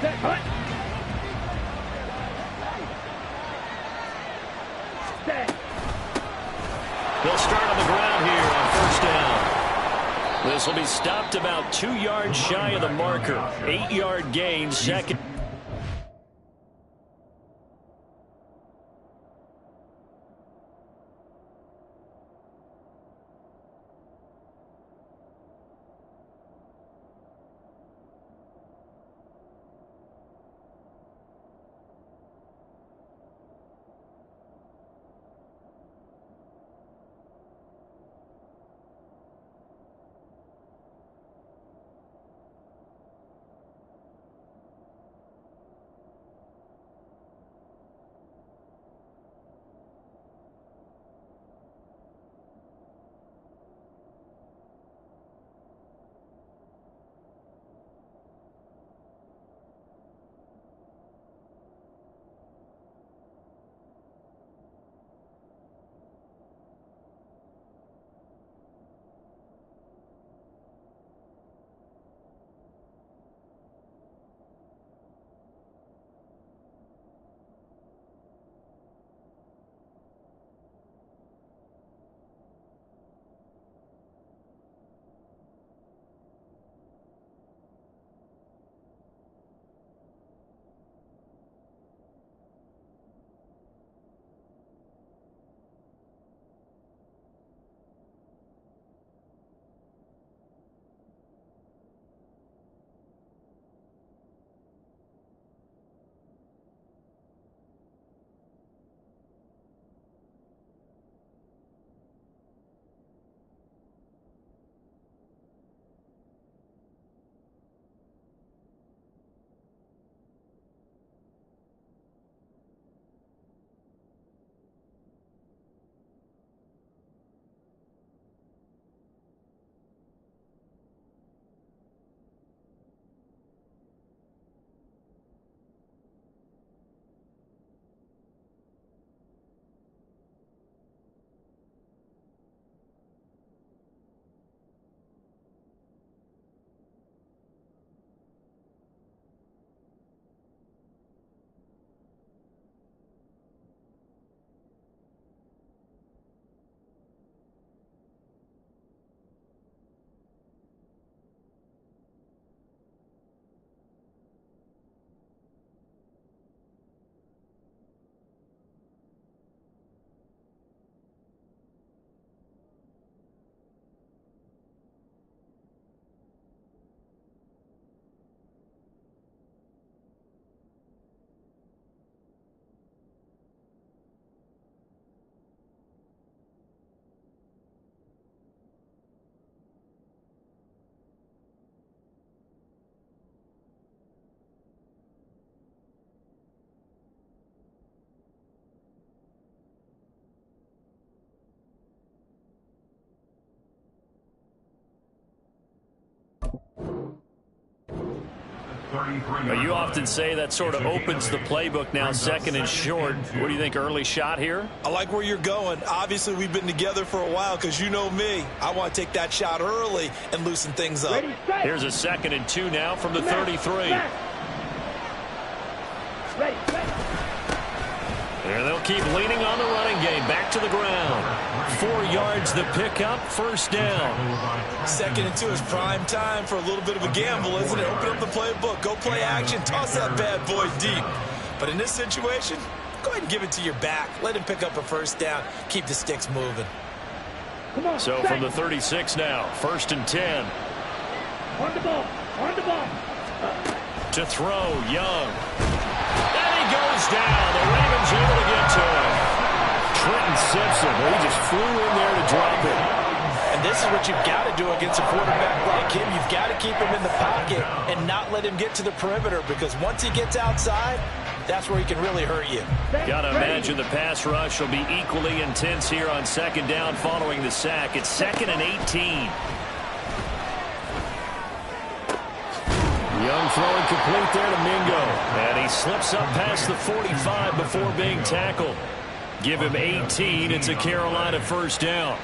They'll start on the ground here on first down. This will be stopped about 2 yards shy of the marker. 8-yard gain, second. Well, you often say that sort of opens the playbook now, second and short. What do you think, early shot here? I like where you're going. Obviously, we've been together for a while because you know me. I want to take that shot early and loosen things up. Here's a 2nd and 2 now from the 33. There they'll keep leaning on the running game. Back to the ground. 4 yards the pickup, first down. 2nd and 2 is prime time for a little bit of a gamble, isn't it? Open up the playbook, go play action, toss that bad boy deep. But in this situation, go ahead and give it to your back. Let him pick up a first down. Keep the sticks moving. So from the 36 now, 1st and 10. On the ball. To throw, Young. And he goes down. The Ravens able to get to him. Trenton Simpson, he just flew in there to drop it. And this is what you've got to do against a quarterback like him. You've got to keep him in the pocket and not let him get to the perimeter, because once he gets outside, that's where he can really hurt you. Got to imagine the pass rush will be equally intense here on 2nd down following the sack. It's 2nd and 18. Young throwing complete there to Mingo. And he slips up past the 45 before being tackled. Give him 18. It's a Carolina first down.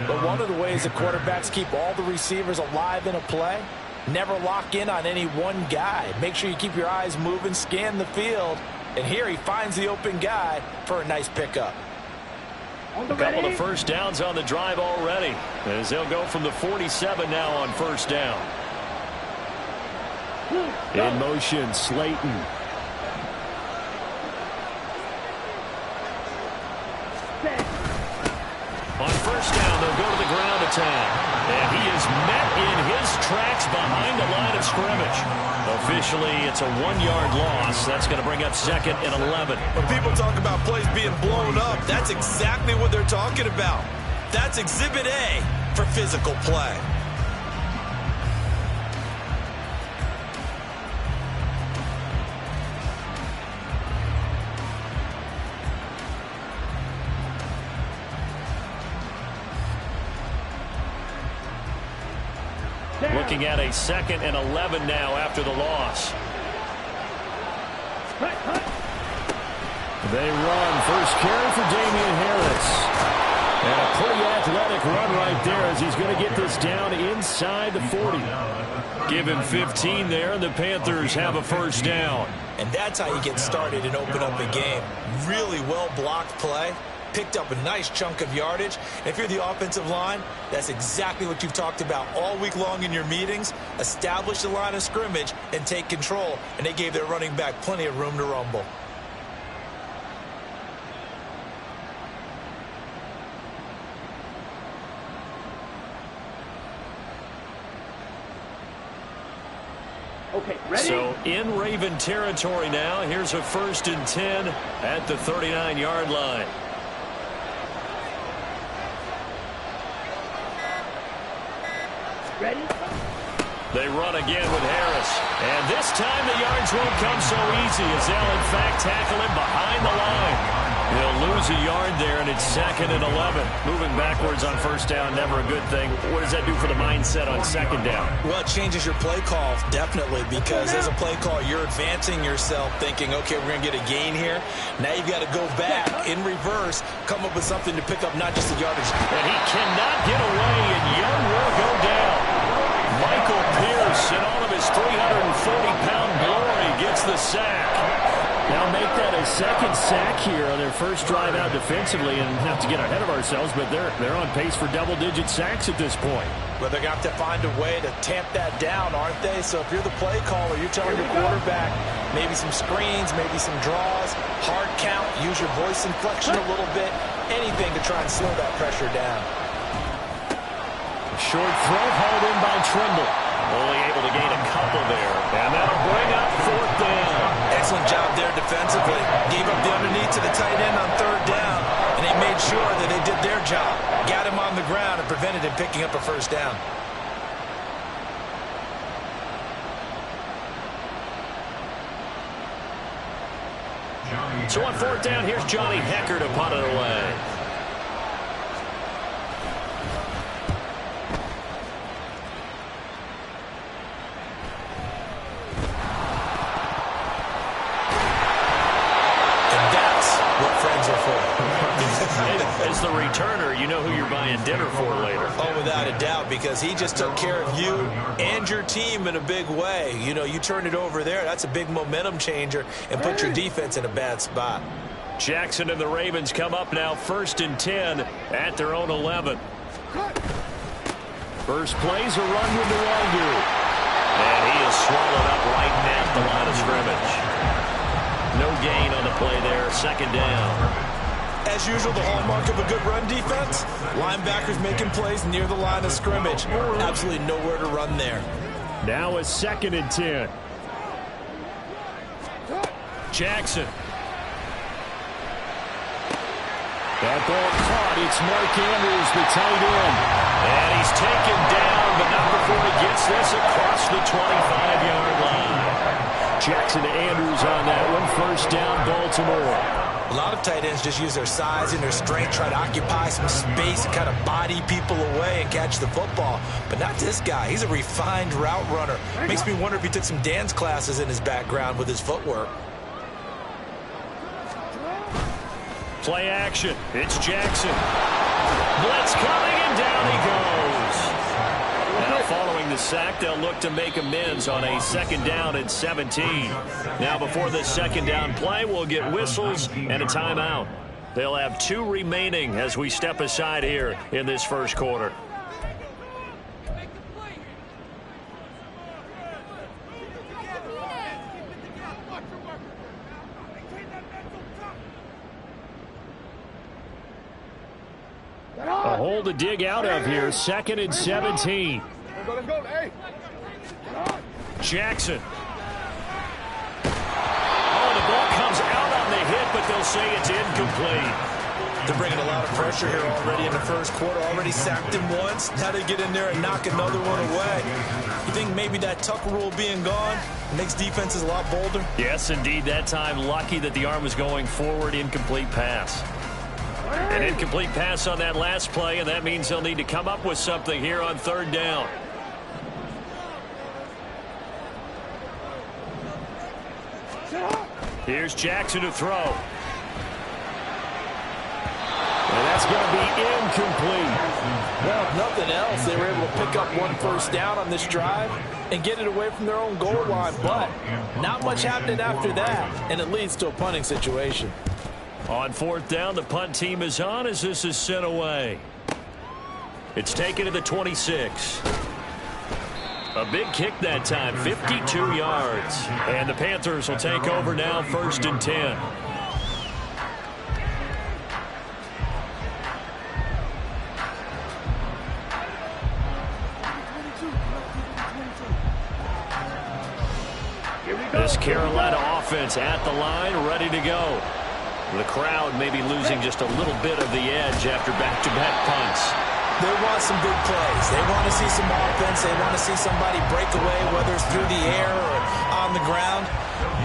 But one of the ways that quarterbacks keep all the receivers alive in a play Never lock in on any one guy. Make sure you keep your eyes moving, scan the field. And here he finds the open guy for a nice pickup. A couple of first downs on the drive already, as they'll go from the 47 now on first down. In motion, Slayton. On first down, they'll go to the ground attack. And he is met in his tracks behind the line of scrimmage. Officially, it's a 1-yard loss. That's going to bring up second and 11. When people talk about plays being blown up, that's exactly what they're talking about. That's Exhibit A for physical play. Looking at a second and 11 now after the loss. They run. First carry for Damian Harris. And a pretty athletic run right there as he's going to get this down inside the 40. Give him 15 there, and the Panthers have a first down. And that's how you get started and open up a game. Really well-blocked play. Picked up a nice chunk of yardage. And if you're the offensive line, that's exactly what you've talked about all week long in your meetings. Establish the line of scrimmage and take control. And they gave their running back plenty of room to rumble. Okay, ready? So in Raven territory now. Here's a 1st and 10 at the 39-yard line. Ready? They run again with Harris. And this time the yards won't come so easy as they'll in fact tackle him behind the line. He'll lose a yard there, and it's 2nd and 11. Moving backwards on first down, never a good thing. What does that do for the mindset on 2nd down? Well, it changes your play call, definitely, because as a play call, you're advancing yourself thinking, okay, we're going to get a gain here. Now you've got to go back in reverse, come up with something to pick up not just the yardage. And he cannot get away, and Young will go down. Michael Pierce, in all of his 340-pound glory, gets the sack. Now make that a second sack here on their first drive out defensively, and have to get ahead of ourselves, but they're on pace for double-digit sacks at this point. But they're going to have to find a way to tamp that down, aren't they? So if you're the play caller, you're telling your quarterback maybe some screens, maybe some draws, hard count, use your voice inflection a little bit, anything to try and slow that pressure down. Short throw hauled in by Trimble. Only able to gain a couple there. And that'll bring up 4th down. Excellent job there defensively. Gave up the underneath to the tight end on 3rd down. And they made sure that they did their job. Got him on the ground and prevented him picking up a first down. So on 4th down, here's Johnny Hecker to punt it away. As the returner, you know who you're buying dinner for later. Oh, without a doubt, because he just took care of you and your team in a big way. You know, you turn it over there, that's a big momentum changer, and put your defense in a bad spot. Jackson and the Ravens come up now 1st and 10 at their own 11. First play's a run with Nwangu. And he is swallowed up right at the line of scrimmage. No gain on the play there, 2nd down. As usual, the hallmark of a good run defense, linebackers making plays near the line of scrimmage. Absolutely nowhere to run there. Now a 2nd and 10. Jackson. That ball caught. It's Mark Andrews, the tight end. And he's taken down, but not before he gets this across the 25-yard line. Jackson to Andrews on that one. First down, Baltimore. A lot of tight ends just use their size and their strength, try to occupy some space and kind of body people away and catch the football. But not this guy. He's a refined route runner. Makes me wonder if he took some dance classes in his background with his footwork. Play action. It's Jackson. Blitz coming, and down he goes. Now Following the sack, they'll look to make amends on a 2nd down and 17. Now, before this 2nd down play, we'll get whistles and a timeout. They'll have 2 remaining as we step aside here in this first quarter. A hole to dig out of here. 2nd and 17. Let's go. Hey. Jackson. Oh, the ball comes out on the hit, but they'll say it's incomplete. They're bringing a lot of pressure here already in the first quarter. Already sacked him once. Now they get in there and knock another one away. You think maybe that tuck rule being gone makes defenses a lot bolder? Yes, indeed. That time, lucky that the arm was going forward. Incomplete pass. An incomplete pass on that last play, and that means they'll need to come up with something here on 3rd down. Here's Jackson to throw. And that's going to be incomplete. Well, if nothing else, they were able to pick up 1 first down on this drive and get it away from their own goal line. But not much happened after that, and it leads to a punting situation. On 4th down, the punt team is on as this is sent away. It's taken to the 26. A big kick that time, 52 yards. And the Panthers will take over now, 1st and 10. This Carolina offense at the line, ready to go. The crowd may be losing just a little bit of the edge after back-to-back punts. They want some big plays. They want to see some offense. They want to see somebody break away, whether it's through the air or on the ground.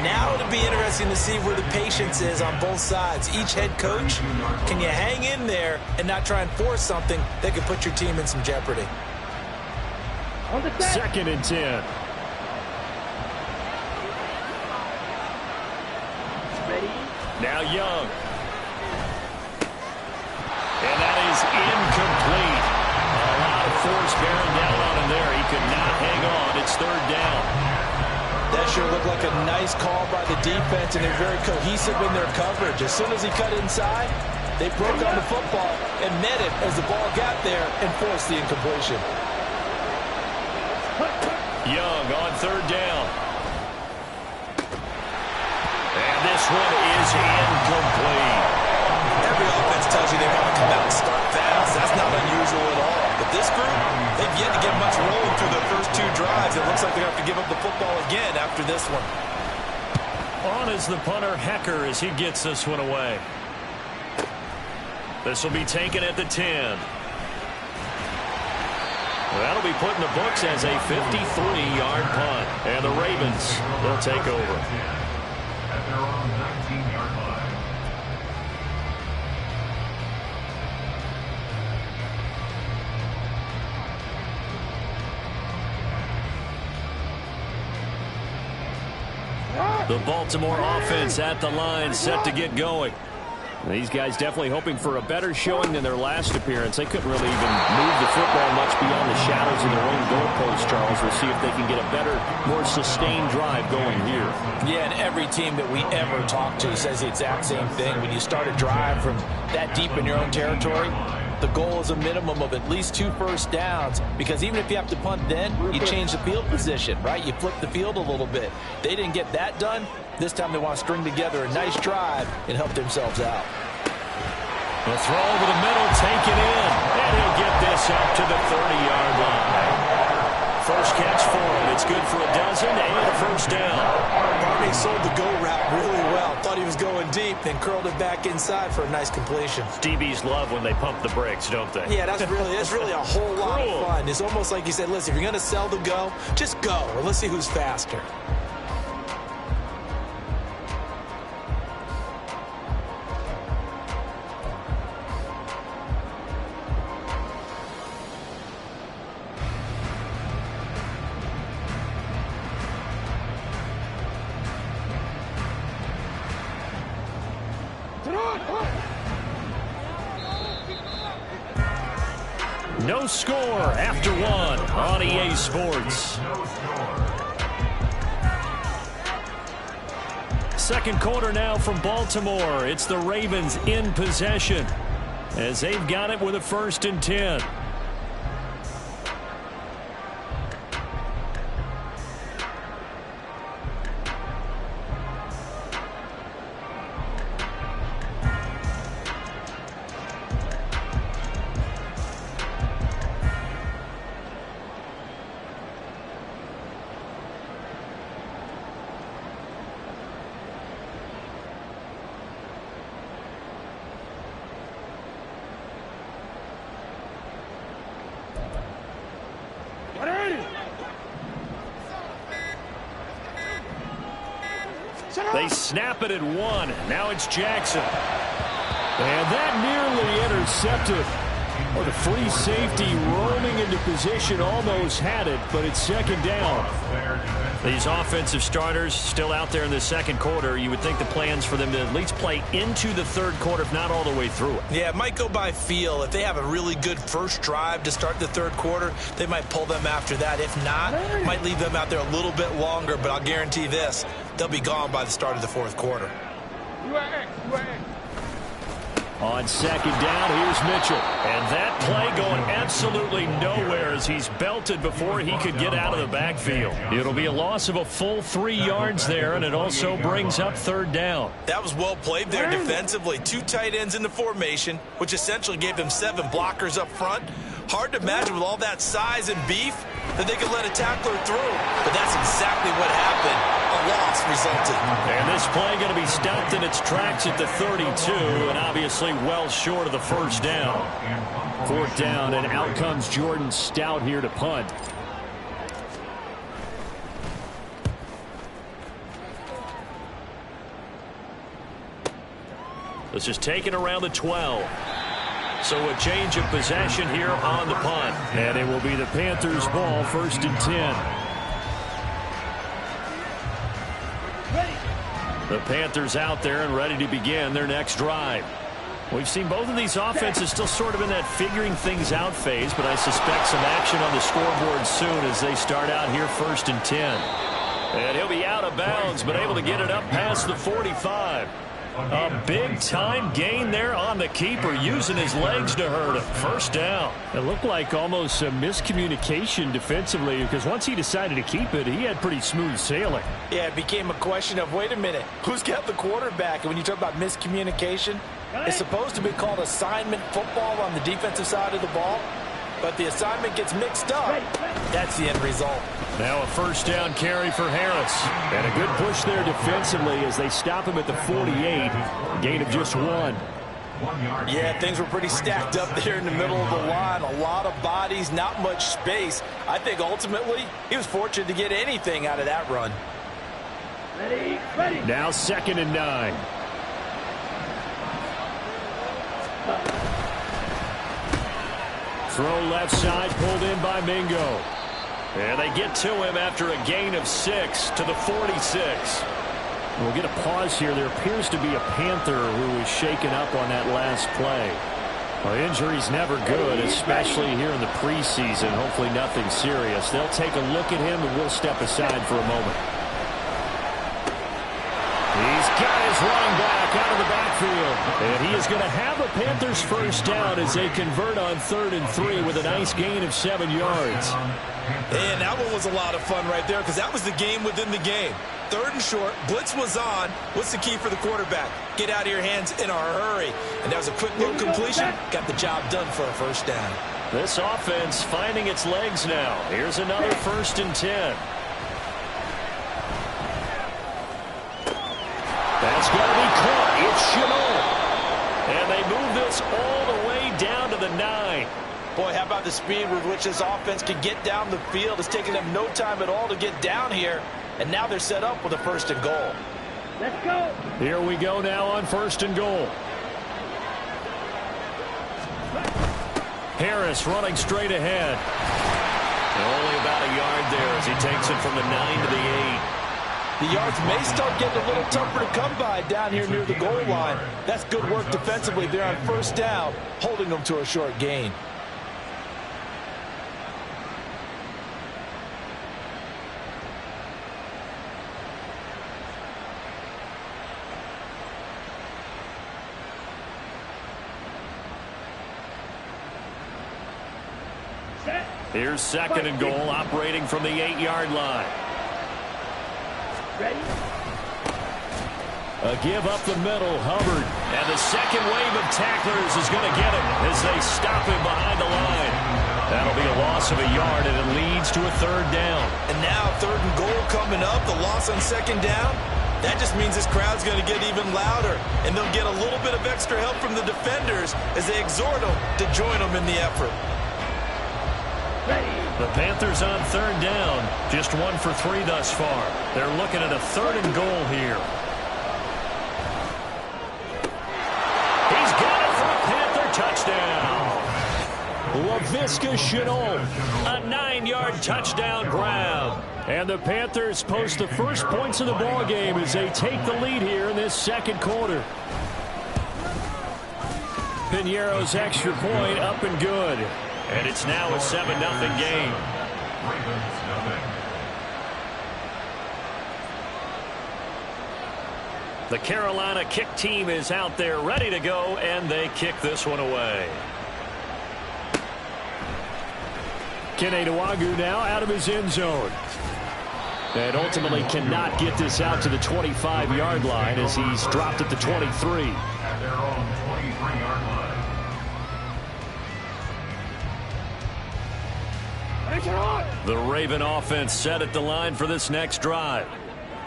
Now it'll be interesting to see where the patience is on both sides. Each head coach, can you hang in there and not try and force something that could put your team in some jeopardy? 2nd and 10. Now Young. And that is incomplete. A lot of force bearing down on him there. He could not hang on. It's 3rd down. That sure looked like a nice call by the defense, and they're very cohesive in their coverage. As soon as he cut inside, they broke on the football and met it as the ball got there and forced the incompletion. Young on 3rd down. And this one is incomplete. Every offense tells you they want to come out and start fast. That's not unusual at all. But this group, they've yet to get much rolling through their first 2 drives. It looks like they have to give up the football again after this one. On is the punter, Hecker, as he gets this one away. This will be taken at the 10. That'll be put in the books as a 53-yard punt. And the Ravens will take over. At their own 19-yard line. The Baltimore offense at the line, set to get going. These guys definitely hoping for a better showing than their last appearance. They couldn't really even move the football much beyond the shadows of their own goalpost, Charles. We'll see if they can get a better, more sustained drive going here. Yeah, and every team that we ever talk to says the exact same thing. When you start a drive from that deep in your own territory, the goal is a minimum of at least 2 first downs, because even if you have to punt then, you change the field position, right? You flip the field a little bit. They didn't get that done. This time they want to string together a nice drive and help themselves out. The throw over the middle, taken in, and he'll get this up to the 30-yard line. First catch for him. It's good for a dozen and a first down. Barney sold the go route really well. Thought he was going deep, then curled it back inside for a nice completion. DBs love when they pump the brakes, don't they? Yeah, that's really a whole lot of fun. It's almost like you said, listen, if you're going to sell the go, just go, and let's see who's faster. No score after one on EA Sports. Second quarter now from Baltimore. It's the Ravens in possession as they've got it with a 1st and 10. They snap it at 1. Now it's Jackson. And that nearly intercepted. Well, the free safety roaming into position almost had it, but it's 2nd down. These offensive starters still out there in the second quarter. You would think the plans for them to at least play into the 3rd quarter, if not all the way through it. Yeah, it might go by feel. If they have a really good first drive to start the 3rd quarter, they might pull them after that. If not, might leave them out there a little bit longer, but I'll guarantee this, they'll be gone by the start of the 4th quarter. On 2nd down, here's Mitchell. And that play going absolutely nowhere as he's belted before he could get out of the backfield. It'll be a loss of a full 3 yards there, and it also brings up 3rd down. That was well played there defensively. 2 tight ends in the formation, which essentially gave them 7 blockers up front. Hard to imagine with all that size and beef that they could let a tackler through. But that's exactly what happened. A loss resulted. And this play going to be stopped in its tracks at the 32, and obviously well short of the 1st down. 4th down, and out comes Jordan Stout here to punt. This is taken around the 12. So a change of possession here on the punt. And it will be the Panthers' ball, 1st and 10. The Panthers out there and ready to begin their next drive. We've seen both of these offenses still sort of in that figuring things out phase, but I suspect some action on the scoreboard soon as they start out here 1st and 10. And he'll be out of bounds, but able to get it up past the 45. A big-time gain there on the keeper, using his legs to hurt him. 1st down. It looked like almost a miscommunication defensively, because once he decided to keep it, he had pretty smooth sailing. Yeah, it became a question of, wait a minute, who's got the quarterback? And when you talk about miscommunication, it's supposed to be called assignment football on the defensive side of the ball, but the assignment gets mixed up. That's the end result. Now a 1st down carry for Harris. And a good push there defensively as they stop him at the 48. Gain of just 1. Yeah, things were pretty stacked up there in the middle of the line. A lot of bodies, not much space. I think ultimately he was fortunate to get anything out of that run. Ready. Now 2nd and 9. Throw left side, pulled in by Mingo. And they get to him after a gain of 6 to the 46. We'll get a pause here. There appears to be a Panther who was shaken up on that last play. Well, injury's never good, especially here in the preseason. Hopefully nothing serious. They'll take a look at him, and we'll step aside for a moment. He's got his running back out of the backfield. And he is going to have a Panthers 1st down as they convert on 3rd and 3 with a nice gain of 7 yards. And that one was a lot of fun right there because that was the game within the game. 3rd and short, blitz was on. What's the key for the quarterback? Get out of your hands in a hurry. And that was a quick little completion. Got the job done for a 1st down. This offense finding its legs now. Here's another 1st and 10. That's going to be caught. It's Chenot. And they move this all the way down to the 9. Boy, how about the speed with which this offense can get down the field? It's taking them no time at all to get down here. And now they're set up with a 1st and goal. Let's go. Here we go now on 1st and goal. Harris running straight ahead. And only about a yard there as he takes it from the 9 to the 8. The yards may start getting a little tougher to come by down here near the goal line. That's good work defensively there on 1st down, holding them to a short gain. Here's second and goal, operating from the 8-yard line. Ready? A give up the middle, Hubbard. And the second wave of tacklers is going to get him as they stop him behind the line. That'll be a loss of a yard, and it leads to a third down. And now third and goal coming up, the loss on second down. That just means this crowd's going to get even louder, and they'll get a little bit of extra help from the defenders as they exhort them to join them in the effort. Ready? The Panthers on third down, just 1 for 3 thus far. They're looking at a third and goal here. He's got it for a Panther touchdown. Laviska Shenault, a 9-yard touchdown grab. And the Panthers post the first points of the ball game as they take the lead here in this second quarter. Piñeiro's extra point up and good. And it's now a 7-0 game. The Carolina kick team is out there ready to go, and they kick this one away. Kene Nwangwu now out of his end zone. And ultimately cannot get this out to the 25-yard line as he's dropped at the 23. At their own 23-yard line. The Raven offense set at the line for this next drive.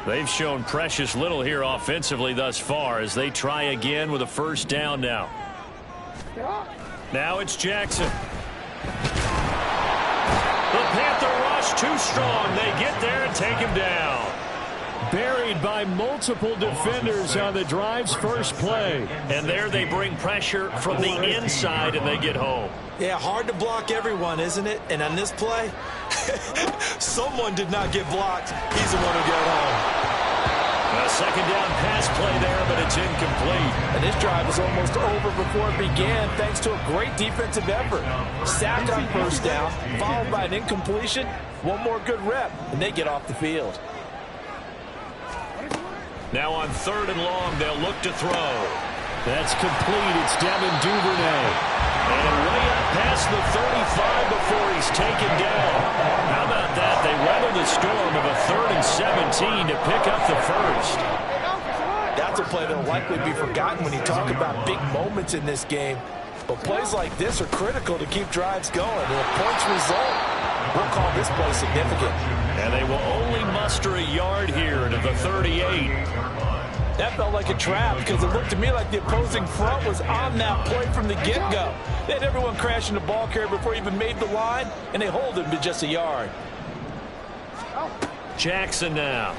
They've shown precious little here offensively thus far as they try again with a first down now. Now it's Jackson. The Panther rush too strong. They get there and take him down. Buried by multiple defenders on the drive's first play. And there they bring pressure from the inside and they get home. Yeah, hard to block everyone, isn't it? And on this play, someone did not get blocked. He's the one who got home. A second down pass play there, but it's incomplete. And this drive was almost over before it began thanks to a great defensive effort. Sacked on first down, followed by an incompletion. One more good rep, and they get off the field. Now on third and long, they'll look to throw. That's complete. It's Devin Duvernay. And way up past the 35 before he's taken down. How about that? They weather the storm of a 3rd and 17 to pick up the first. That's a play that will likely be forgotten when you talk about big moments in this game. But plays like this are critical to keep drives going. And if points result, we'll call this play significant. And they will only muster a yard here to the 38. That felt like a trap because it looked to me like the opposing front was on that play from the get-go. They had everyone crashing the ball carrier before he even made the line, and they hold him to just a yard. Jackson now.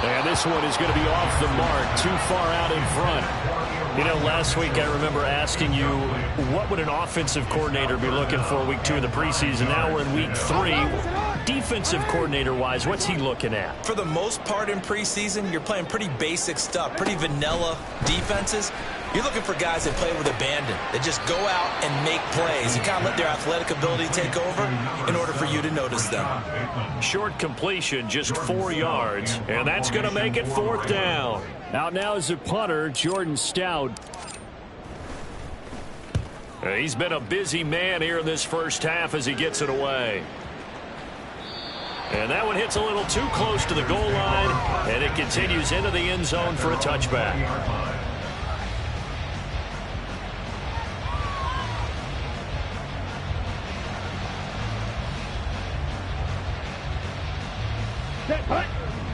And this one is going to be off the mark, too far out in front. You know, last week I remember asking you, what would an offensive coordinator be looking for week 2 of the preseason? Now we're in week 3. Defensive coordinator-wise, what's he looking at? For the most part in preseason, you're playing pretty basic stuff, pretty vanilla defenses. You're looking for guys that play with abandon, that just go out and make plays. You kind of let their athletic ability take over in order for you to notice them. Short completion, just 4 yards, and that's going to make it 4th down. Out now is the punter, Jordan Stout. He's been a busy man here in this first half as he gets it away. And that one hits a little too close to the goal line, and it continues into the end zone for a touchback.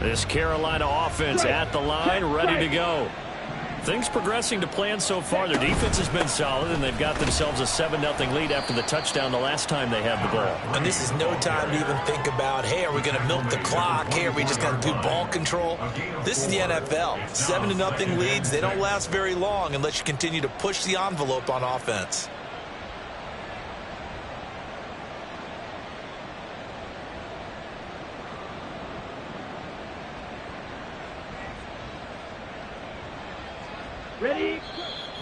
This Carolina offense at the line, ready to go. Things progressing to plan so far. Their defense has been solid, and they've got themselves a 7-0 lead after the touchdown the last time they had the ball. And this is no time to even think about, hey, are we going to milk the clock? Hey, are we just going to do ball control? This is the NFL. 7-0 leads, they don't last very long unless you continue to push the envelope on offense. Ready?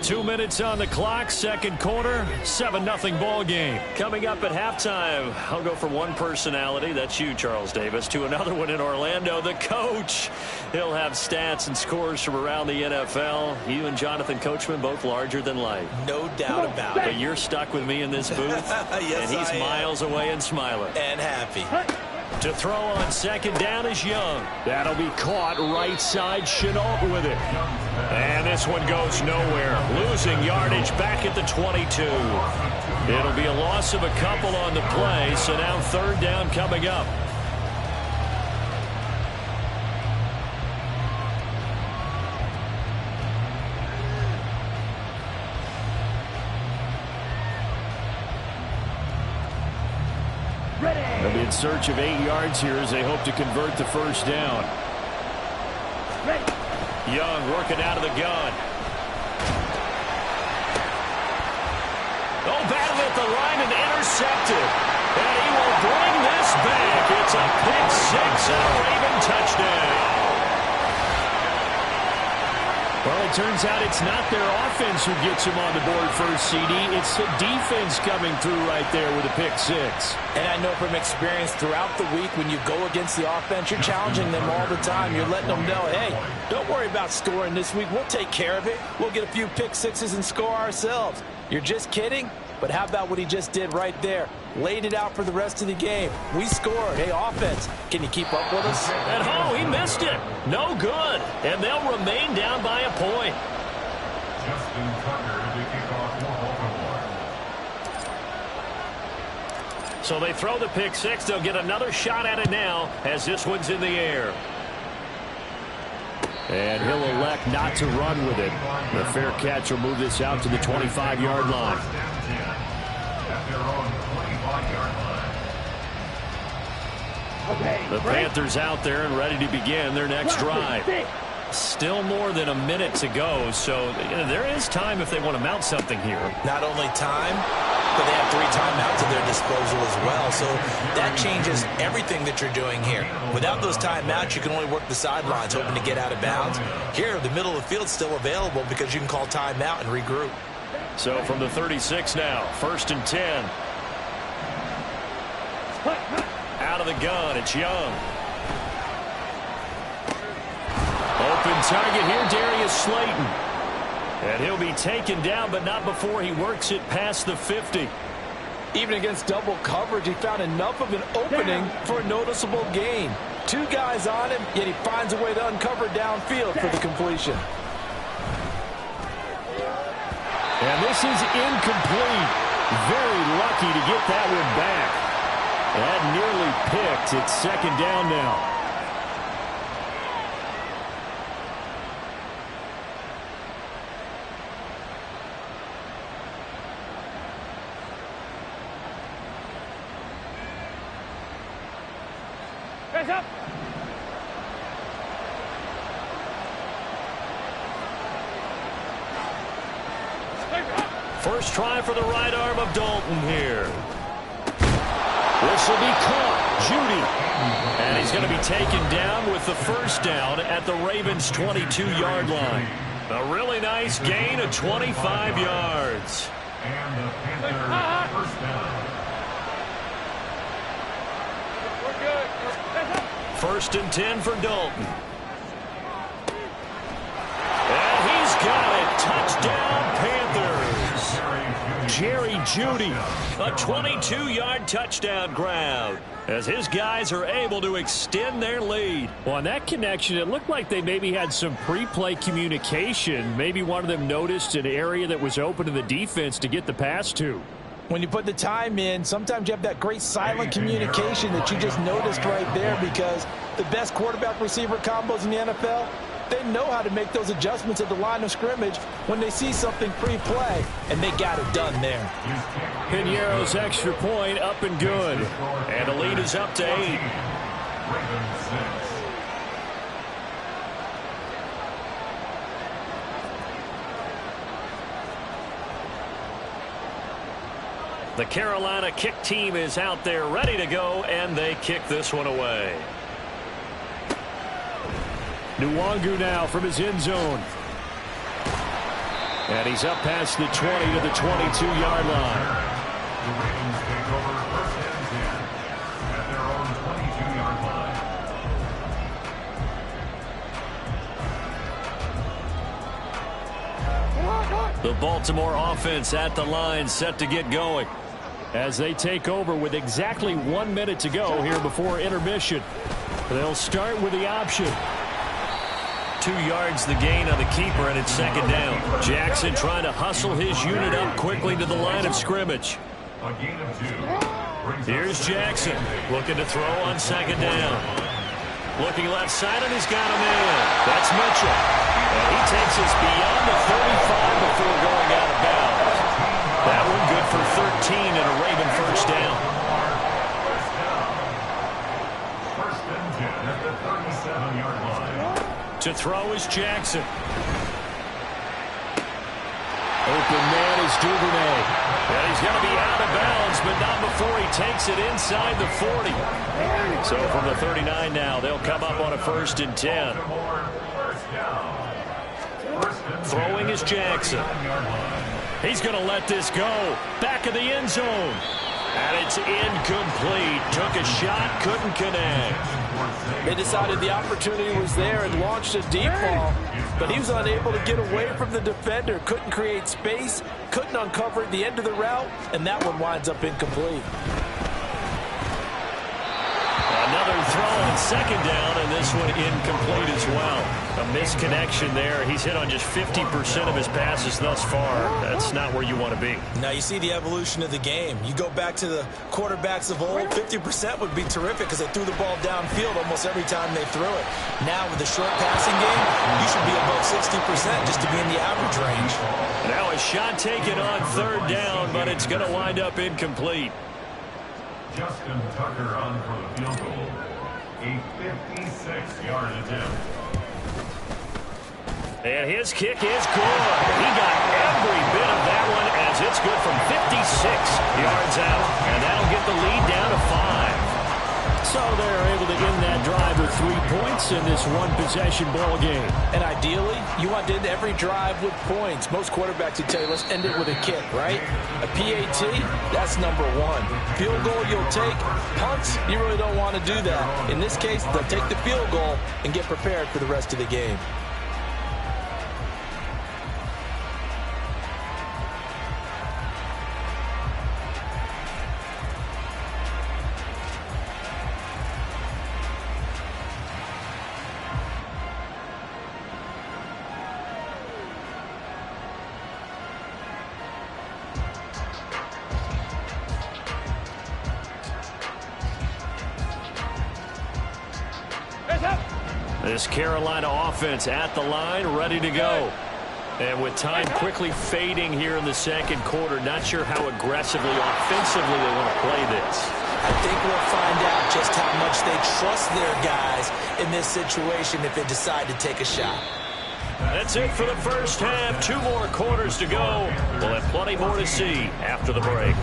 2 minutes on the clock, second quarter, 7-0 ball game. Coming up at halftime, I'll go from one personality, that's you, Charles Davis, to another one in Orlando, the coach. He'll have stats and scores from around the NFL. You and Jonathan Coachman both larger than life. No doubt about it. But you're stuck with me in this booth, yes, and he's miles away and smiling. And happy. To throw on second down is Young. That'll be caught right side. Chenault with it. And this one goes nowhere. Losing yardage back at the 22. It'll be a loss of a couple on the play, so now third down coming up. They'll be in search of 8 yards here as they hope to convert the first down. Young working out of the gun. Oh, battle at the line and intercepted. And he will bring this back. It's a pick six and a Raven touchdown. Well, it turns out it's not their offense who gets him on the board first, CD. It's the defense coming through right there with a pick six. And I know from experience throughout the week when you go against the offense, you're challenging them all the time. You're letting them know, hey, don't worry about scoring this week. We'll take care of it. We'll get a few pick sixes and score ourselves. You're just kidding? But how about what he just did right there? Laid it out for the rest of the game. We scored. Hey, offense, can you keep up with us? And oh, he missed it. No good. And they'll remain down by a point. Justin Tucker to kick off Baltimore. So they throw the pick six. They'll get another shot at it now as this one's in the air. And he'll elect not to run with it. The fair catch will move this out to the 25-yard line. The Panthers out there and ready to begin their next drive. Still more than a minute to go, so there is time if they want to mount something here. Not only time, but they have 3 timeouts at their disposal as well, so that changes everything that you're doing here. Without those timeouts, you can only work the sidelines, hoping to get out of bounds. Here, the middle of the field's still available because you can call timeout and regroup. So from the 36 now, 1st and 10. Out of the gun, it's Young. Open target here, Darius Slayton. And he'll be taken down, but not before he works it past the 50. Even against double coverage, he found enough of an opening for a noticeable gain. 2 guys on him, yet he finds a way to uncover downfield for the completion. And this is incomplete. Very lucky to get that one back. That nearly picked. It's second down now. Hands up. First try for the right arm of Dalton here. This will be caught. Judy. And he's going to be taken down with the first down at the Ravens' 22-yard line. A really nice gain of 25 yards. And the Panthers first down. We're good. Hands up. 1st and 10 for Dalton. And he's got it. Touchdown, Panthers. Jerry Jeudy, a 22-yard touchdown grab as his guys are able to extend their lead. Well, on that connection, it looked like they maybe had some pre-play communication. Maybe one of them noticed an area that was open to the defense to get the pass to. When you put the time in, sometimes you have that great silent communication that you just noticed right there, because the best quarterback-receiver combos in the NFL, they know how to make those adjustments at the line of scrimmage when they see something pre-play, and they got it done there. Piñeiro's extra point up and good. And the lead is up to 8. Ravens 6. The Carolina kick team is out there ready to go, and they kick this one away. Nwangu now from his end zone. And he's up past the 20 to the 22-yard line. The Ravens take over first and 10 at their own 22-yard line. The Baltimore offense at the line, set to get going as they take over with exactly 1 minute to go here before intermission. They'll start with the option. 2 yards the gain on the keeper, and it's second down. Jackson trying to hustle his unit up quickly to the line of scrimmage. A gain of 2. Here's Jackson looking to throw on second down. Looking left side, and he's got him in. That's Mitchell. And he takes us beyond the 35 before going out of bounds. That one good for 13 and a Raven first down. First and 10 at the 37-yard line. To throw is Jackson. Open man is Duvernay. And he's going to be out of bounds, but not before he takes it inside the 40. So from the 39 now, they'll come up on a first and 10. Throwing is Jackson. He's going to let this go. Back of the end zone. And it's incomplete. Took a shot, couldn't connect. They decided the opportunity was there and launched a deep ball, but he was unable to get away from the defender. Couldn't create space, couldn't uncover the end of the route, and that one winds up incomplete. Another throw on second down, and this one incomplete as well. A misconnection there. He's hit on just 50% of his passes thus far. That's not where you want to be. Now you see the evolution of the game. You go back to the quarterbacks of old, 50% would be terrific because they threw the ball downfield almost every time they threw it. Now with the short passing game, you should be above 60% just to be in the average range. Now a shot taken on third down, but it's going to wind up incomplete. Justin Tucker on for the field goal. A 56-yard attempt. And his kick is good. He got every bit of that one as it's good from 56 yards out. And that'll get the lead down to 5. So they're able to end that drive with 3 points in this one-possession ball game. And ideally, you want to end every drive with points. Most quarterbacks would tell you, let's end it with a kick, right? A PAT, that's number 1. Field goal you'll take. Punts, you really don't want to do that. In this case, they'll take the field goal and get prepared for the rest of the game. This Carolina offense at the line, ready to go. And with time quickly fading here in the second quarter, not sure how aggressively, offensively they want to play this. I think we'll find out just how much they trust their guys in this situation if they decide to take a shot. That's it for the first half. 2 more quarters to go. We'll have plenty more to see after the break.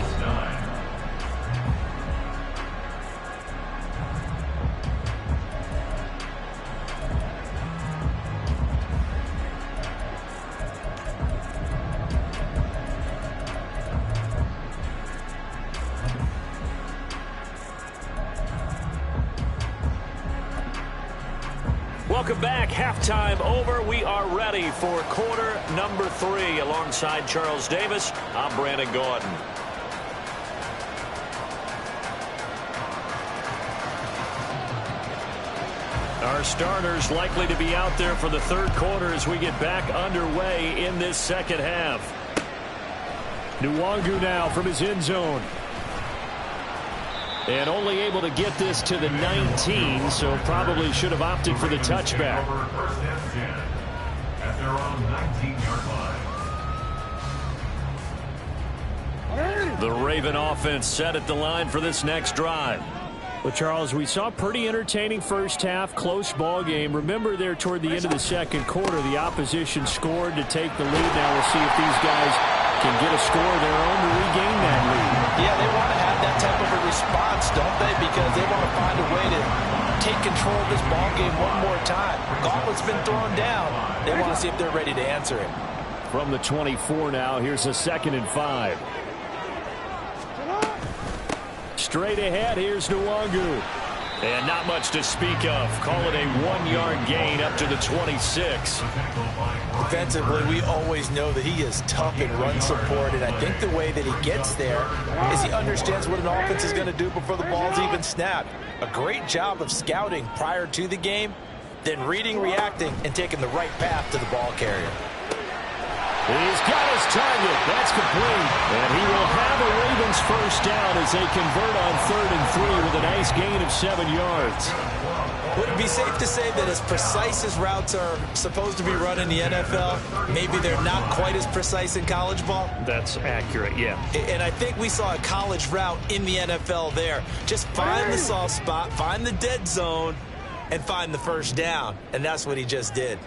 Welcome back. Halftime over. We are ready for quarter number 3. Alongside Charles Davis, I'm Brandon Gordon. Our starters likely to be out there for the third quarter as we get back underway in this second half. Nwangu now from his end zone. And only able to get this to the 19, so probably should have opted for the touchback. First and 10 at their own 19-yard line. The Raven offense set at the line for this next drive. Well, Charles, we saw a pretty entertaining first half, close ball game. Remember there toward the end of the second quarter, the opposition scored to take the lead. Now we'll see if these guys can get a score of their own to regain that lead. Yeah, they want to have that type of a response, don't they? Because they want to find a way to take control of this ball game one more time. Gauntlet's been thrown down. They want to see if they're ready to answer it. From the 24 now, here's a 2nd and 5. Straight ahead, here's Nwangu. And not much to speak of. Call it a 1-yard gain up to the 26. Defensively, we always know that he is tough in run support, and I think the way that he gets there is he understands what an offense is going to do before the ball's even snapped. A great job of scouting prior to the game, then reading, reacting, and taking the right path to the ball carrier. He's got his target. That's complete. And he will have a Ravens first down as they convert on 3rd and 3 with a nice gain of 7 yards. Would it be safe to say that as precise as routes are supposed to be run in the NFL, maybe they're not quite as precise in college ball? That's accurate, yeah. And I think we saw a college route in the NFL there. Just find the soft spot, find the dead zone, and find the first down. And that's what he just did.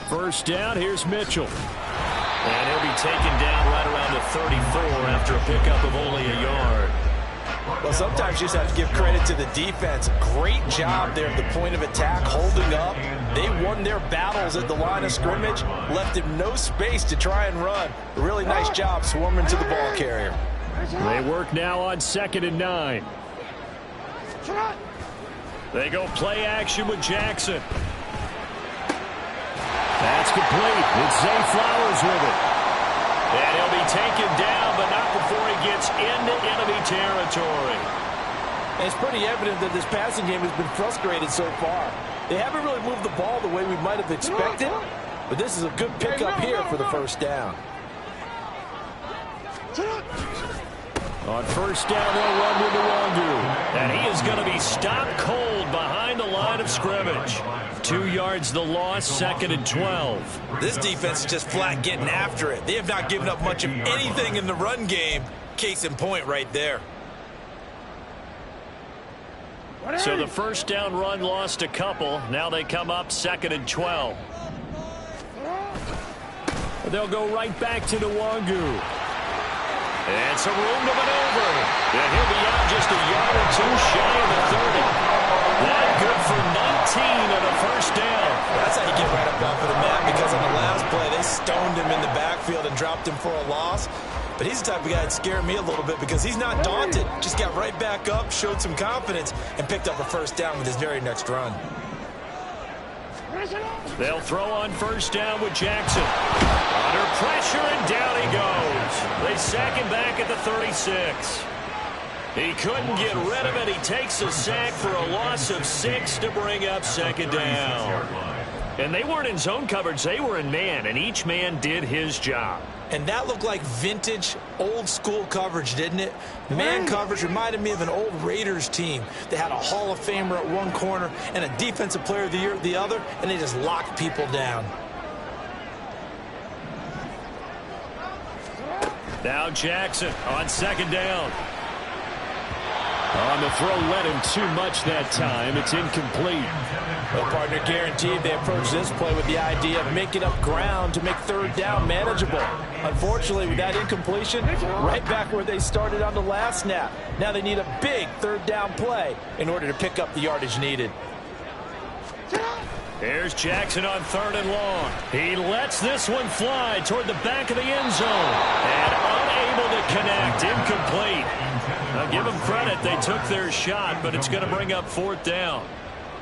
First down, here's Mitchell. And he'll be taken down right around the 34 after a pickup of only a yard. Well, sometimes you just have to give credit to the defense. Great job there at the point of attack, holding up. They won their battles at the line of scrimmage, left him no space to try and run. A really nice job swarming to the ball carrier. They work now on 2nd and 9. They go play action with Jackson. That's complete. It's Zay Flowers with it. And he'll be taken down, but not before he gets into enemy territory. And it's pretty evident that this passing game has been frustrated so far. They haven't really moved the ball the way we might have expected, but this is a good pickup here for the first down. On first down, they'll run with Nwangu. And he is going to be stopped cold behind the line of scrimmage. 2 yards the loss, 2nd and 12. This defense is just flat getting after it. They have not given up much of anything in the run game. Case in point right there. So the first down run lost a couple. Now they come up 2nd and 12. They'll go right back to Nwangu. And some room to maneuver. And he'll be out just a yard or two shy of the 30. That good for 19 and a first down. That's how you get right up off of the mat, because on the last play, they stoned him in the backfield and dropped him for a loss. But he's the type of guy that scared me a little bit because he's not daunted. Just got right back up, showed some confidence, and picked up a first down with his very next run. They'll throw on first down with Jackson. Under pressure, and down he goes. They sack him back at the 36. He couldn't get rid of it. He takes a sack for a loss of 6 to bring up 2nd down. And they weren't in zone coverage. They were in man, and each man did his job. And that looked like vintage, old-school coverage, didn't it? Man coverage reminded me of an old Raiders team. They had a Hall of Famer at one corner and a Defensive Player of the Year at the other, and they just locked people down. Now Jackson on 2nd down. On the throw, led him too much that time. It's incomplete. Well, partner, guaranteed they approach this play with the idea of making up ground to make 3rd down manageable. Unfortunately, with that incompletion, right back where they started on the last snap. Now they need a big 3rd down play in order to pick up the yardage needed. Here's Jackson on 3rd and long. He lets this one fly toward the back of the end zone. And unable to connect. Incomplete. Now give them credit. They took their shot, but it's going to bring up 4th down.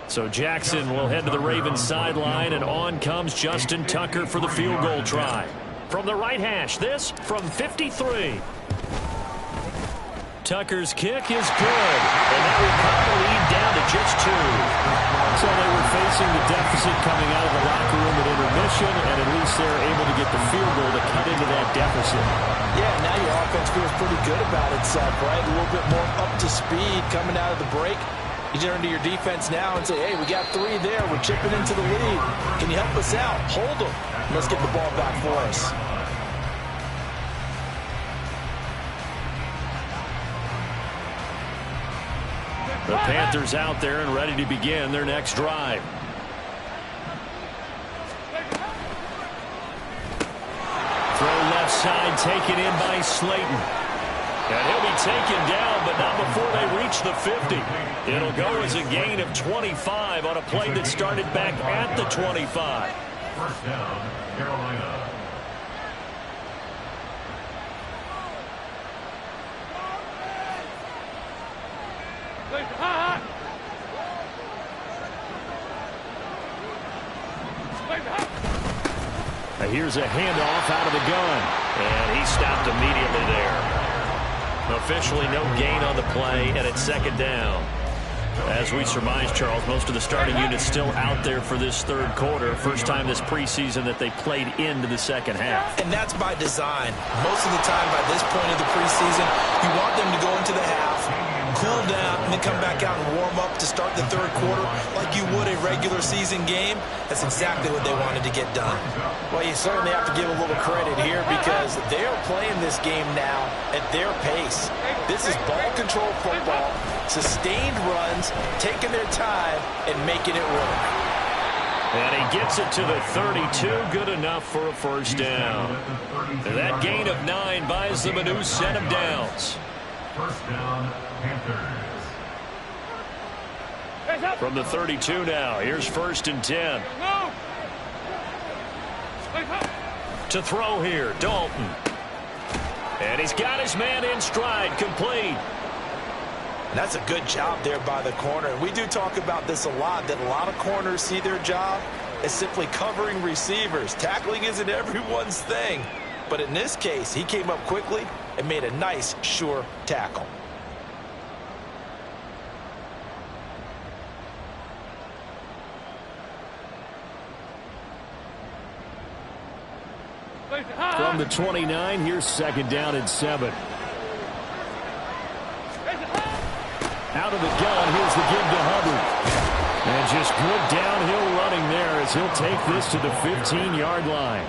So Jackson will head to the Ravens sideline, and on comes Justin Tucker for the field goal try. From the right hash, this from 53. Tucker's kick is good, and that will cut the lead down to just 2. So they were facing the deficit coming out of the locker room at intermission, and at least they're able to get the field goal to cut into that deficit. Yeah, now your offense feels pretty good about itself, right? A little bit more up to speed coming out of the break. You turn to your defense now and say, hey, we got 3 there. We're chipping into the lead. Can you help us out? Hold them. Let's get the ball back for us. The Panthers out there and ready to begin their next drive. Throw left side, taken in by Slayton. And he'll be taken down, but not before they reach the 50. It'll go as a gain of 25 on a play that started back at the 25. First down, Carolina. Here's a handoff out of the gun. And he stopped immediately there. Officially no gain on the play, and it's second down. As we surmise, Charles, most of the starting unit's still out there for this third quarter. First time this preseason that they played into the second half. And that's by design. Most of the time by this point of the preseason, you want them to go into the half, cool down, and then come back out and warm up to start the third quarter like you would a regular season game. That's exactly what they wanted to get done. Well, you certainly have to give a little credit here because they are playing this game now at their pace. This is ball control football, sustained runs, taking their time, and making it work. And he gets it to the 32, good enough for a first down. That gain of 9 buys them a new set of downs. First down, Panthers. From the 32 now, here's first and 10. To throw here, Dalton. And he's got his man in stride, complete. And that's a good job there by the corner. And we do talk about this a lot, that a lot of corners see their job as simply covering receivers. Tackling isn't everyone's thing. But in this case, he came up quickly and made a nice, sure tackle. From the 29, here's second down and 7. Out of the gun, here's the give to Hubbard. And just good downhill running there as he'll take this to the 15-yard line.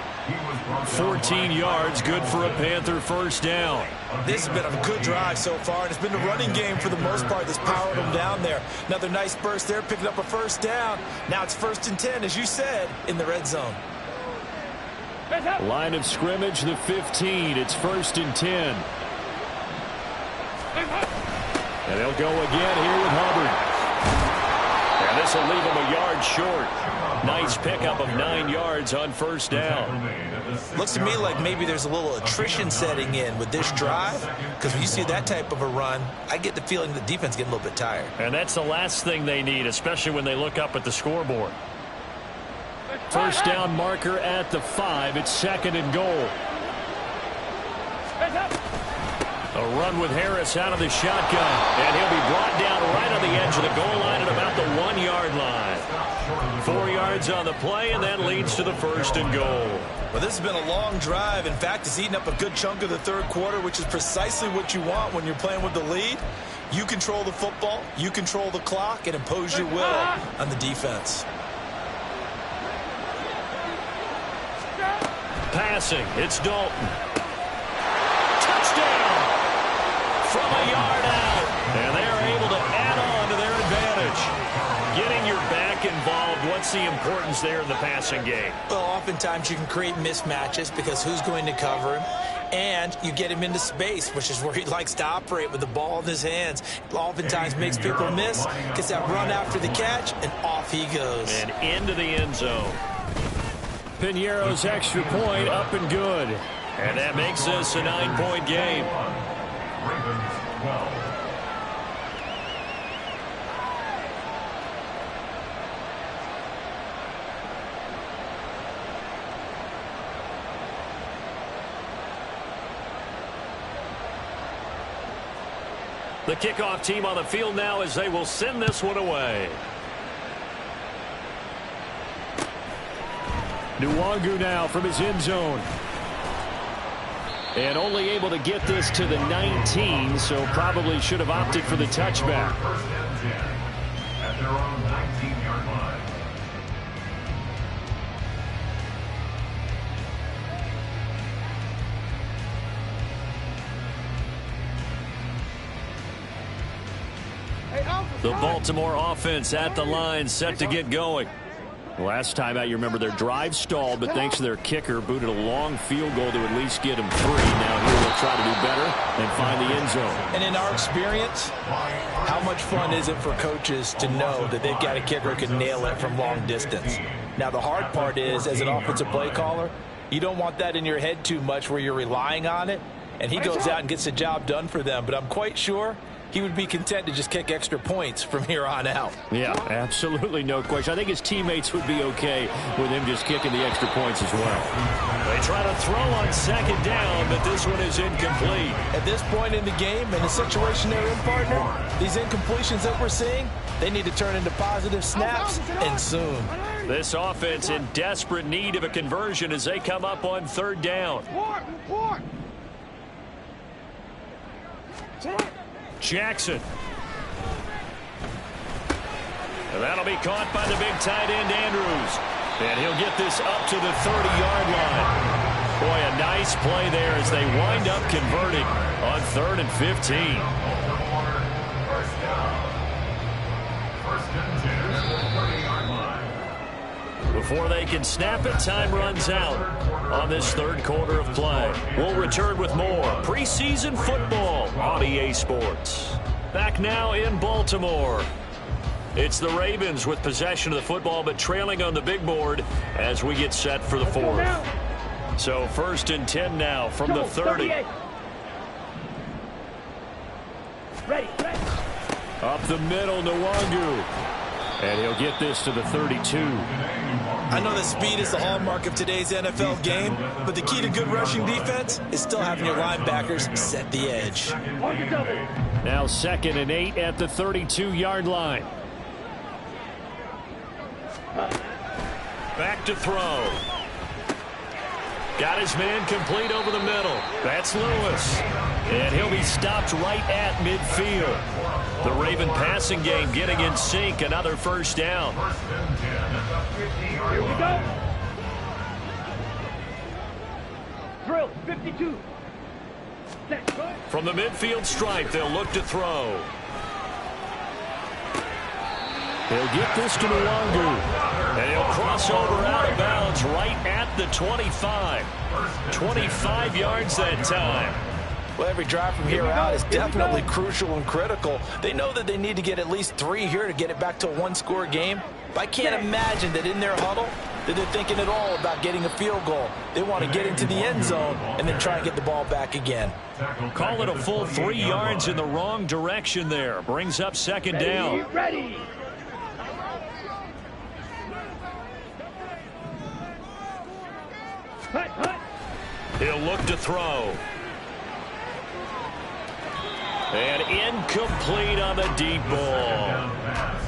14 yards, good for a Panther first down. This has been a good drive so far, and it's been the running game for the most part that's powered them down there. Another nice burst there, picking up a first down. Now it's first and 10, as you said, in the red zone. Line of scrimmage, the 15. It's first and 10. And they'll go again here with Hubbard. And this will leave him a yard short. Nice pickup of 9 yards on first down. Looks to me like maybe there's a little attrition setting in with this drive, because when you see that type of a run, I get the feeling the defense is getting a little bit tired. And that's the last thing they need, especially when they look up at the scoreboard. First down marker at the 5. It's second and goal. A run with Harris out of the shotgun. And he'll be brought down right on the edge of the goal line at about the 1-yard line. 4 yards on the play, and that leads to the first and goal. Well, this has been a long drive. In fact, it's eaten up a good chunk of the third quarter, which is precisely what you want when you're playing with the lead. You control the football, you control the clock, and impose your will on the defense. Passing, it's Dalton. Touchdown from a yard out. And they're able to add on to their advantage. Getting your back involved, what's the importance there in the passing game? Well, oftentimes you can create mismatches because who's going to cover him? And you get him into space, which is where he likes to operate with the ball in his hands. Oftentimes makes people miss, gets that run after the catch, and off he goes. And into the end zone. Piñeiro's extra point up and good. And that makes this a 9-point game. Ravens 12. The kickoff team on the field now as they will send this one away. Nwangu now from his end zone. And only able to get this to the 19, so probably should have opted for the touchback. First and 10 at their own 19-yard line. The Baltimore offense at the line, set to get going. Last time out, you remember their drive stalled, but thanks to their kicker, booted a long field goal to at least get them 3. Now here they'll try to do better and find the end zone. And in our experience, how much fun is it for coaches to know that they've got a kicker who can nail it from long distance? Now the hard part is, as an offensive play caller, you don't want that in your head too much where you're relying on it, and he goes out and gets the job done for them. But I'm quite sure he would be content to just kick extra points from here on out. Yeah, absolutely no question. I think his teammates would be okay with him just kicking the extra points as well. They try to throw on second down, but this one is incomplete. At this point in the game, in the situation they're in, partner, these incompletions that we're seeing, they need to turn into positive snaps, and soon. This offense in desperate need of a conversion as they come up on 3rd down. Jackson. And that'll be caught by the big tight end, Andrews. And he'll get this up to the 30-yard line. Boy, a nice play there as they wind up converting on 3rd and 15. Before they can snap it, time runs out on this 3rd quarter of play. We'll return with more preseason football on EA Sports. Back now in Baltimore. It's the Ravens with possession of the football, but trailing on the big board as we get set for the 4th. So 1st and 10 now from the 30. Ready. Up the middle, Nwangu. And he'll get this to the 32. I know that speed is the hallmark of today's NFL game, but the key to good rushing defense is still having your linebackers set the edge. Now 2nd and 8 at the 32-yard line. Back to throw. Got his man complete over the middle. That's Lewis. And he'll be stopped right at midfield. The Raven passing game getting in sync. Another 1st down. Here we go. Drill, 52. From the midfield stripe, they'll look to throw. He'll get this to Nwangu. And he'll cross over out of bounds right at the 25. 25 yards that time. Well, every drive from here out is definitely crucial and critical. They know that they need to get at least 3 here to get it back to a 1-score game. But I can't imagine that in their huddle that they're thinking at all about getting a field goal. They want to get into the end zone and then try and get the ball back again. Call it a full 3 yards in the wrong direction there. Brings up 2nd down. Ready. He'll look to throw. And incomplete on the deep ball.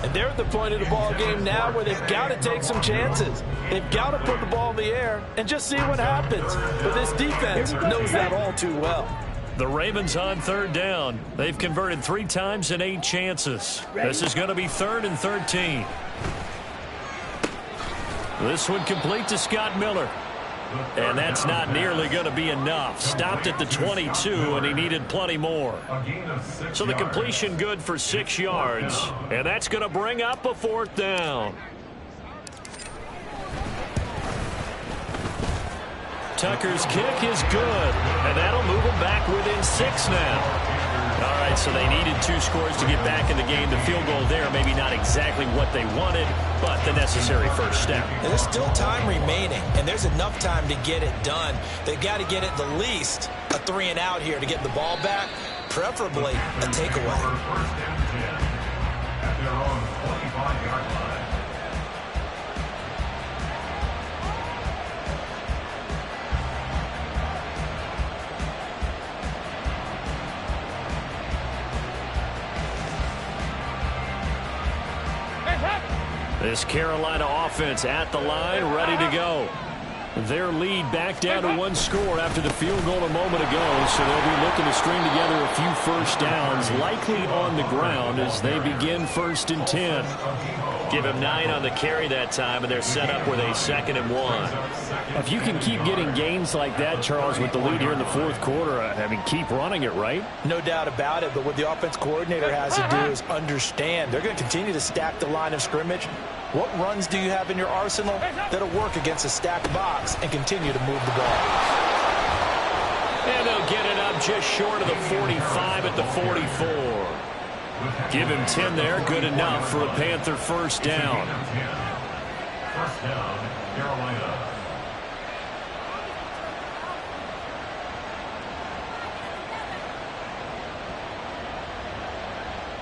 And they're at the point of the ball game now where they've got to take some chances. They've got to put the ball in the air and just see what happens. But this defense knows that all too well. The Ravens on 3rd down. They've converted 3 times in 8 chances. This is going to be 3rd and 13. This one complete to Scott Miller. And that's not nearly going to be enough. Stopped at the 22, and he needed plenty more. So the completion good for 6 yards. And that's going to bring up a 4th down. Tucker's kick is good. And that'll move him back within 6 now. All right, so they needed 2 scores to get back in the game. The field goal there, maybe not exactly what they wanted, but the necessary first step. And there's still time remaining, and there's enough time to get it done. They've got to get at the least a 3-and-out here to get the ball back, preferably a takeaway. At their own 25-yard line. This Carolina offense at the line, ready to go. Their lead back down to 1 score after the field goal a moment ago, so they'll be looking to string together a few first downs, likely on the ground as they begin 1st and 10. Give him 9 on the carry that time, and they're set up with a 2nd and 1. If you can keep getting gains like that, Charles, with the lead here in the 4th quarter, I mean, keep running it, right? No doubt about it, but what the offense coordinator has to do is understand. They're going to continue to stack the line of scrimmage, What runs do you have in your arsenal that'll work against a stacked box and continue to move the ball? And they'll get it up just short of the 45 at the 44. Give him 10 there. Good enough for a Panther first down. First down, Carolina.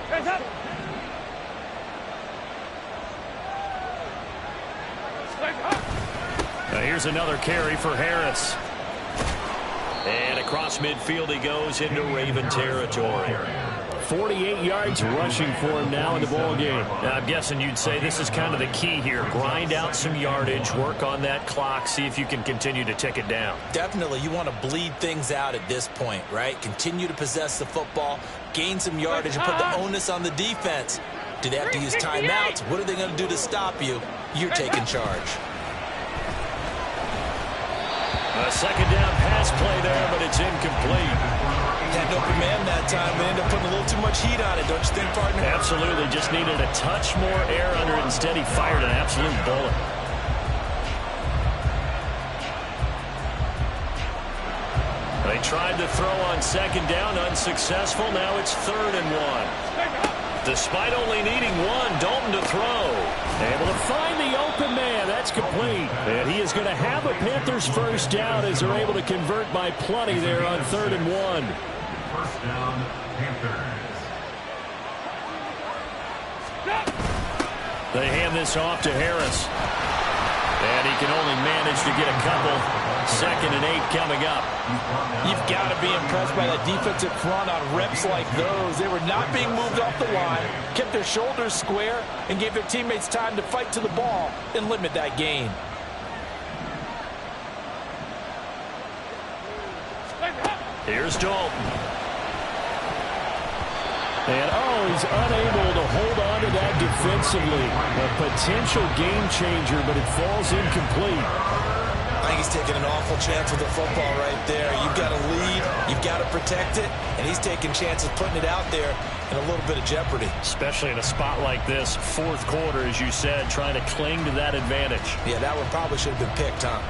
Hands up. Now here's another carry for Harris. And across midfield he goes into Raven territory. 48 yards rushing for him now in the ball game. Now, I'm guessing you'd say this is kind of the key here. Grind out some yardage, work on that clock, see if you can continue to tick it down. Definitely, you want to bleed things out at this point, right? Continue to possess the football, gain some yardage, and put the onus on the defense. Do they have to use timeouts? What are they going to do to stop you? You're taking charge. A second down pass play there, but it's incomplete. Had an open man that time, but ended up putting a little too much heat on it, don't you think, partner? Absolutely. Just needed a touch more air under it. Instead, he fired an absolute bullet. They tried to throw on second down, unsuccessful. Now it's 3rd and 1. Despite only needing one, Dalton to throw. Able to find the open man. That's complete. And he is going to have a Panthers first down as they're able to convert by plenty there on 3rd and 1. First down, Panthers. They hand this off to Harris. And he can only manage to get a couple. 2nd and 8 coming up. You've got to be impressed by that defensive front on reps like those. They were not being moved off the line, kept their shoulders square, and gave their teammates time to fight to the ball and limit that gain. Here's Dalton. And, he's unable to hold on to that defensively. A potential game changer, but it falls incomplete. I think he's taking an awful chance with the football right there. You've got to lead, you've got to protect it, and he's taking chances putting it out there in a little bit of jeopardy. Especially in a spot like this, 4th quarter, as you said, trying to cling to that advantage. Yeah, that one probably should have been picked, huh?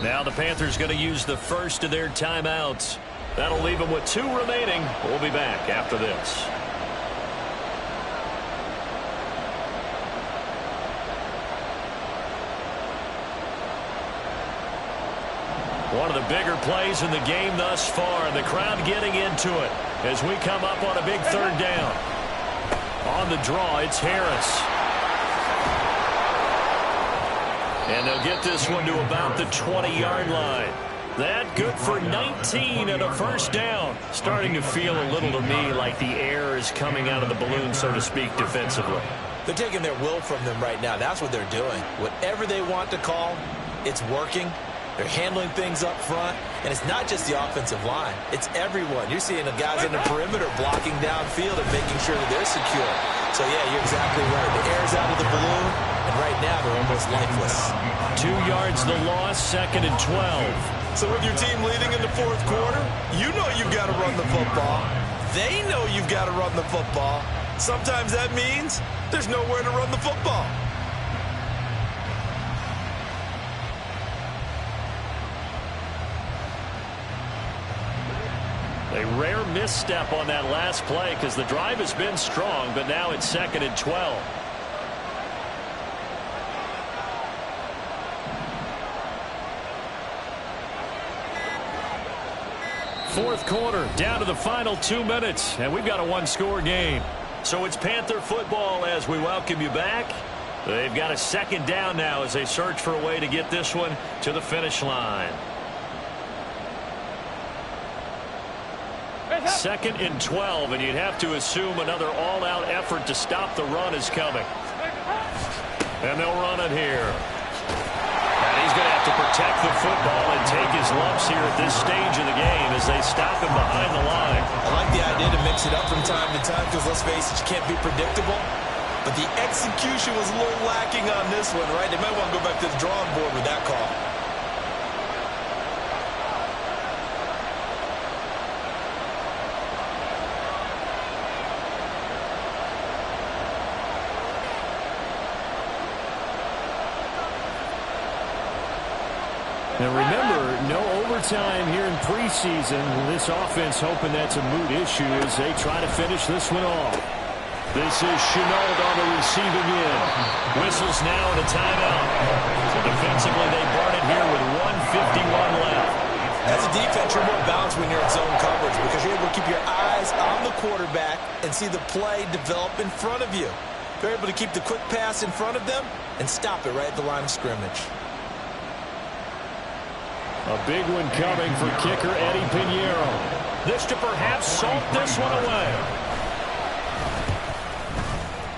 Now the Panthers going to use the first of their timeouts. That'll leave them with 2 remaining. We'll be back after this. One of the bigger plays in the game thus far, and the crowd getting into it as we come up on a big 3rd down. On the draw, it's Harris. And they'll get this one to about the 20-yard line. That good for 19 and a first down. Starting to feel a little to me like the air is coming out of the balloon, so to speak, defensively. They're taking their will from them right now. That's what they're doing. Whatever they want to call, it's working. They're handling things up front, and it's not just the offensive line. It's everyone. You're seeing the guys in the perimeter blocking downfield and making sure that they're secure. So, yeah, you're exactly right. The air's out of the balloon, and right now they're almost lifeless. 2 yards the loss, 2nd and 12. So with your team leading in the 4th quarter, you know you've got to run the football. They know you've got to run the football. Sometimes that means there's nowhere to run the football. A rare misstep on that last play because the drive has been strong, but now it's 2nd and 12. Fourth quarter, down to the final 2 minutes, and we've got a 1-score game. So it's Panther football as we welcome you back. They've got a 2nd down now as they search for a way to get this one to the finish line. 2nd and 12, and you'd have to assume another all-out effort to stop the run is coming. And they'll run it here. And he's he's going to have to protect the football and take his lumps here at this stage of the game as they stop him behind the line. I like the idea to mix it up from time to time because, let's face it, you can't be predictable. But the execution was a little lacking on this one, right? They might want to go back to the drawing board with that call. Now remember, no overtime here in preseason. This offense hoping that's a moot issue as they try to finish this one off. This is Chenault on the receiving end. Whistles now at a timeout. So defensively, they burn it here with 1:51 left. As a defense, you're more balanced when you're in zone coverage because you're able to keep your eyes on the quarterback and see the play develop in front of you. You're able to keep the quick pass in front of them and stop it right at the line of scrimmage. A big one coming for kicker Eddie Pinheiro. This to perhaps salt this one away.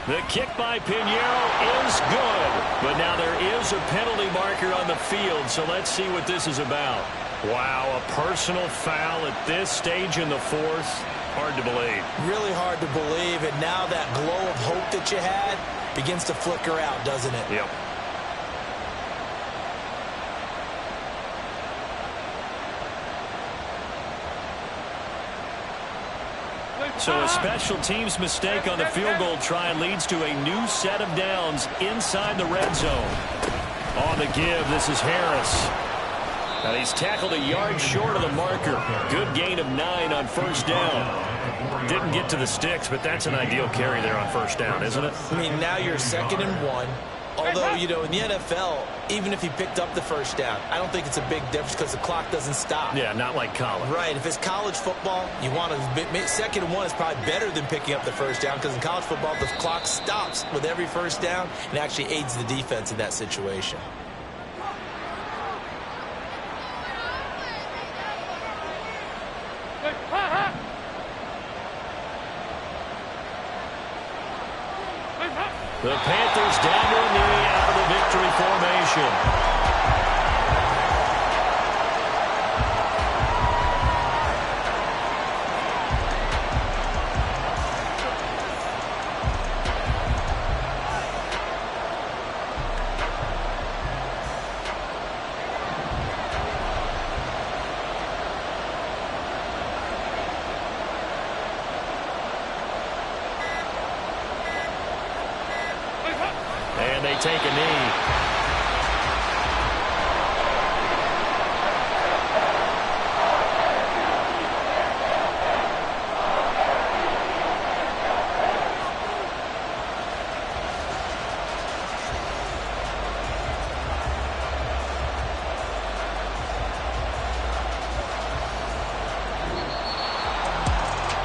The kick by Pinheiro is good. But now there is a penalty marker on the field, so let's see what this is about. Wow, a personal foul at this stage in the fourth. Hard to believe. Really hard to believe, and now that glow of hope that you had begins to flicker out, doesn't it? Yep. So a special teams mistake on the field goal try leads to a new set of downs inside the red zone. On the give, this is Harris. And he's tackled a yard short of the marker. Good gain of 9 on first down. Didn't get to the sticks, but that's an ideal carry there on first down, isn't it? I mean, now you're 2nd and 1. Although, you know, in the NFL, even if he picked up the first down, I don't think it's a big difference because the clock doesn't stop. Yeah, not like college. Right. If it's college football, you want to 2nd and 1 is probably better than picking up the first down because in college football, the clock stops with every first down and actually aids the defense in that situation. The Panthers down to a knee out of the victory formation. And they take a knee.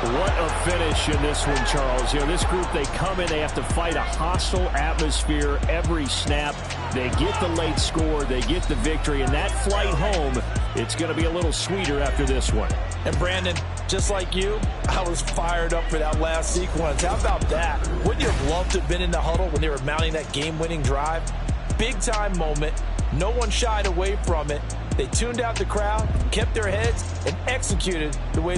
What a finish in this one, Charles. You know, this group, they come in, they have to fight a hostile atmosphere every snap. They get the late score, they get the victory, and that flight home, it's going to be a little sweeter after this one. And Brandon, just like you, I was fired up for that last sequence. How about that? Wouldn't you have loved to have been in the huddle when they were mounting that game-winning drive? Big-time moment. No one shied away from it. They tuned out the crowd, kept their heads, and executed the way